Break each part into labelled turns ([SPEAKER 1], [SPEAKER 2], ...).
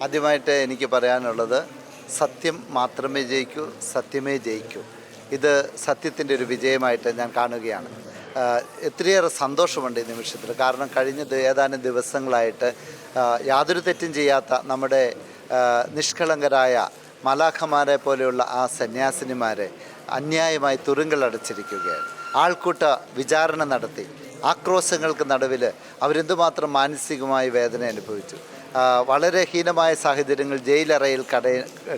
[SPEAKER 1] ആദ്യമായിട്ട് എനിക്ക് പറയാനുള്ളത് സത്യം മാത്രമേ ജയിക്കൂ, സത്യമേ ജയിക്കൂ. ഇത് സത്യത്തിൻ്റെ ഒരു വിജയമായിട്ട് ഞാൻ കാണുകയാണ്. ഒത്തിരിയേറെ സന്തോഷമുണ്ട് ഈ നിമിഷത്തിൽ. കാരണം കഴിഞ്ഞ ഏതാനും ദിവസങ്ങളായിട്ട് യാതൊരു തെറ്റും ചെയ്യാത്ത നമ്മുടെ നിഷ്കളങ്കരായ മലാഖമാരെ പോലെയുള്ള ആ സന്യാസിനിമാരെ അന്യായമായി തുറുങ്കിലടച്ചിരിക്കുകയാണ്. ആൾക്കൂട്ട വിചാരണ നടത്തി ആക്രോശങ്ങൾക്ക് നടുവിൽ അവരെന്തുമാത്രം മാനസികമായി വേദന അനുഭവിച്ചു. വളരെ ഹീനമായ സാഹചര്യങ്ങൾ ജയിലറയിൽ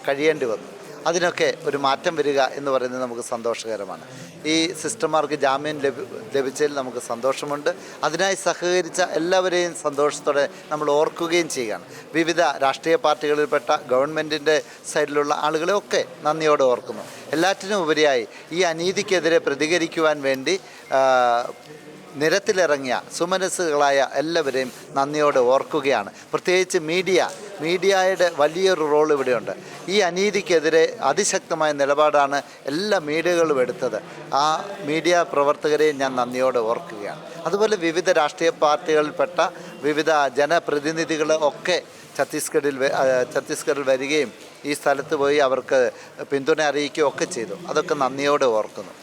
[SPEAKER 1] കഴിയേണ്ടി വന്നു. അതിനൊക്കെ ഒരു മാറ്റം വരിക എന്ന് പറയുന്നത് നമുക്ക് സന്തോഷകരമാണ്. ഈ സിസ്റ്റർമാർക്ക് ജാമ്യം ലഭിച്ചതിൽ നമുക്ക് സന്തോഷമുണ്ട്. അതിനായി സഹകരിച്ച എല്ലാവരെയും സന്തോഷത്തോടെ നമ്മൾ ഓർക്കുകയും ചെയ്യുകയാണ്. വിവിധ രാഷ്ട്രീയ പാർട്ടികളിൽപ്പെട്ട ഗവൺമെൻറ്റിൻ്റെ സൈഡിലുള്ള ആളുകളെയൊക്കെ നന്ദിയോടെ ഓർക്കുന്നു. എല്ലാറ്റിനും ഉപരിയായി ഈ അനീതിക്കെതിരെ പ്രതികരിക്കുവാൻ വേണ്ടി നിരത്തിലിറങ്ങിയ സുമനസ്സുകളായ എല്ലാവരെയും നന്ദിയോടെ ഓർക്കുകയാണ്. പ്രത്യേകിച്ച് മീഡിയയുടെ വലിയൊരു റോൾ ഇവിടെയുണ്ട്. ഈ അനീതിക്കെതിരെ അതിശക്തമായ നിലപാടാണ് എല്ലാ മീഡിയകളും എടുത്തത്. ആ മീഡിയ പ്രവർത്തകരെയും ഞാൻ നന്ദിയോടെ ഓർക്കുകയാണ്. അതുപോലെ വിവിധ രാഷ്ട്രീയ പാർട്ടികളിൽപ്പെട്ട വിവിധ ജനപ്രതിനിധികൾ ഒക്കെ ഛത്തീസ്ഗഡിൽ വരികയും ഈ സ്ഥലത്ത് പോയി അവർക്ക് പിന്തുണ അറിയിക്കുകയും ഒക്കെ ചെയ്തു. അതൊക്കെ നന്ദിയോടെ ഓർക്കുന്നു.